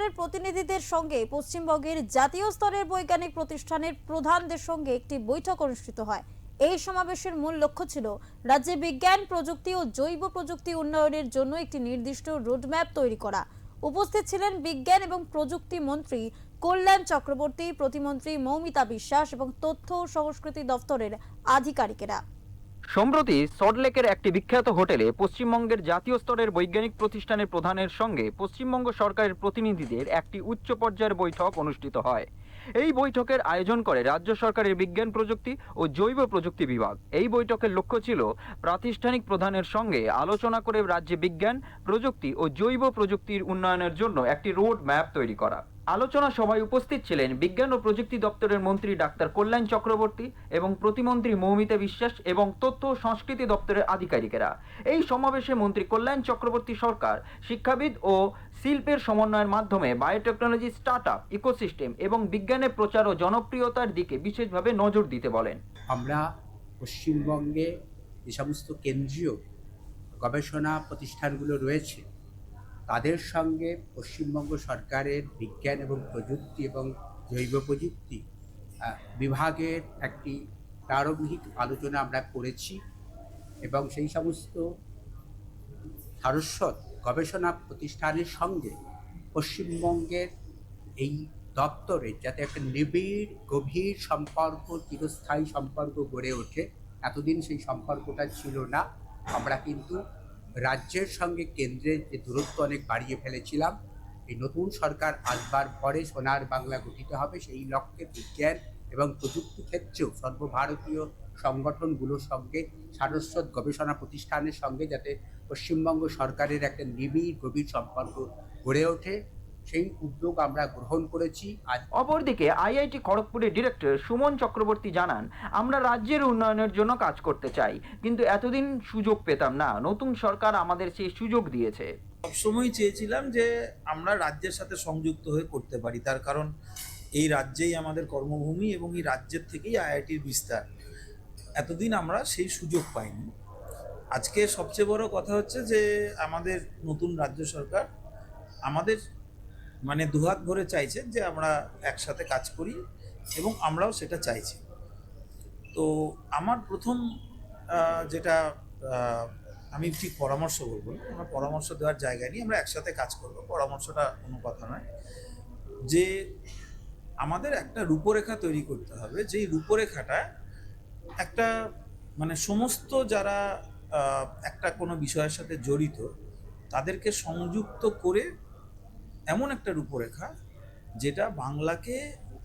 স্তরের প্রতিনিধিদের সঙ্গে পশ্চিমবঙ্গের জাতীয় স্তরের বৈজ্ঞানিক প্রতিষ্ঠানের প্রধানদের সঙ্গে একটি বৈঠক অনুষ্ঠিত হয়। এই সমাবেশের মূল লক্ষ্য ছিল রাজ্যে বিজ্ঞান, প্রযুক্তি ও জৈব প্রযুক্তি উন্নয়নের জন্য একটি নির্দিষ্ট রোডম্যাপ তৈরি করা। উপস্থিত ছিলেন বিজ্ঞান এবং প্রযুক্তি মন্ত্রী কল্যাণ চক্রবর্তী, প্রতিমন্ত্রী মৌমিতা বিশ্বাস এবং তথ্য ও সংস্কৃতি দপ্তরের আধিকারিকেরা। সম্প্রতি সল্টলেকের একটি বিখ্যাত হোটেলে পশ্চিমবঙ্গের জাতীয় স্তরের বৈজ্ঞানিক প্রতিষ্ঠানের প্রধানের সঙ্গে পশ্চিমবঙ্গ সরকারের প্রতিনিধিদের একটি উচ্চ পর্যায়ের বৈঠক অনুষ্ঠিত হয়। এই বৈঠকের আয়োজন করে রাজ্য সরকারের বিজ্ঞান, প্রযুক্তি ও জৈব প্রযুক্তি বিভাগ। এই বৈঠকের লক্ষ্য ছিল প্রাতিষ্ঠানিক প্রধানের সঙ্গে আলোচনা করে রাজ্যে বিজ্ঞান, প্রযুক্তি ও জৈব প্রযুক্তির উন্নয়নের জন্য একটি রোড ম্যাপ তৈরি করা। আলোচনা সভায় উপস্থিত ছিলেন বিজ্ঞান ও প্রযুক্তি দপ্তরের মন্ত্রী ডাক্তার কল্যাণ চক্রবর্তী এবং প্রতিমন্ত্রী মৌমিতা বিশ্বাস এবং তথ্য ও সংস্কৃতি দপ্তরের আধিকারিকেরা। এই সমাবেশে মন্ত্রী কল্যাণ চক্রবর্তী সরকার শিক্ষাবিদ ও শিল্পের সমন্বয়ের মাধ্যমে বায়োটেকনোলজি, স্টার্টআপ, ইকোসিস্টেম এবং বিজ্ঞানের প্রচার ও জনপ্রিয়তার দিকে বিশেষভাবে নজর দিতে বলেন। আমরা পশ্চিমবঙ্গে যে সমস্ত কেন্দ্রীয় গবেষণা প্রতিষ্ঠানগুলো রয়েছে তাদের সঙ্গে পশ্চিমবঙ্গ সরকারের বিজ্ঞান এবং প্রযুক্তি এবং জৈব প্রযুক্তি বিভাগের একটি প্রারম্ভিক আলোচনা আমরা করেছি এবং সেই সমস্ত সারস্বত গবেষণা প্রতিষ্ঠানের সঙ্গে পশ্চিমবঙ্গের এই দপ্তরের যাতে একটা নিবিড় গভীর সম্পর্ক, চিরস্থায়ী সম্পর্ক গড়ে ওঠে। এতদিন সেই সম্পর্কটা ছিল না। আমরা কিন্তু রাজ্যের সঙ্গে কেন্দ্রের যে দূরত্ব অনেক বাড়িয়ে ফেলেছিলাম। এই নতুন সরকার আসবার পরে সোনার বাংলা গঠিত হবে, সেই লক্ষ্যে বিজ্ঞান এবং প্রযুক্তি ক্ষেত্রেও সর্বভারতীয় সংগঠনগুলোর সঙ্গে, সারস্বত গবেষণা প্রতিষ্ঠানের সঙ্গে যাতে পশ্চিমবঙ্গ সরকারের একটা নিবিড় গভীর সম্পর্ক গড়ে ওঠে, সেই উদ্যোগ আমরা গ্রহণ করেছি। অপরদিকে আইআইটি খড়গপুরের ডিরেক্টর সুমন চক্রবর্তী জানান, আমরা রাজ্যের উন্নয়নের জন্য কাজ করতে চাই, কিন্তু এতদিন সুযোগ পেতাম না। নতুন সরকার আমাদের সেই সুযোগ দিয়েছে। সবসময় চেয়েছিলাম যে আমরা রাজ্যের সাথে সংযুক্ত হয়ে করতে পারি, তার কারণ এই রাজ্যেই আমাদের কর্মভূমি এবং এই রাজ্যের থেকেই আইআইটির বিস্তার। এতদিন আমরা সেই সুযোগ পাইনি। আজকে সবচেয়ে বড় কথা হচ্ছে যে আমাদের নতুন রাজ্য সরকার আমাদের দুহাত ভরে চাইছেন যে আমরা একসাথে কাজ করি এবং আমরাও সেটা চাইছি। তো আমার প্রথম যেটা আমি ঠিক পরামর্শ বলবো, আমরা পরামর্শ দেওয়ার জায়গায় নিয়ে আমরা একসাথে কাজ করব, পরামর্শটা কোনো কথা নয়, যে আমাদের একটা রূপরেখা তৈরি করতে হবে। যেই রূপরেখাটা একটা সমস্ত যারা একটা কোনো বিষয়ের সাথে জড়িত তাদেরকে সংযুক্ত করে এমন একটা রূপরেখা যেটা বাংলাকে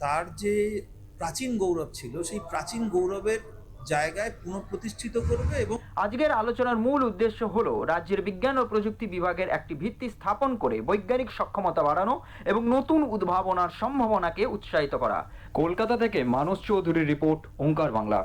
তার যে প্রাচীন গৌরব ছিল সেই প্রাচীন গৌরবের জায়গায় পুনঃপ্রতিষ্ঠিত করবে। এবং আজকের আলোচনার মূল উদ্দেশ্য হলো রাজ্যের বিজ্ঞান ও প্রযুক্তি বিভাগের একটি ভিত্তি স্থাপন করে বৈজ্ঞানিক সক্ষমতা বাড়ানো এবং নতুন উদ্ভাবনার সম্ভাবনাকে উৎসাহিত করা। কলকাতা থেকে মানস চৌধুরীর রিপোর্ট, ওঙ্কার বাংলা।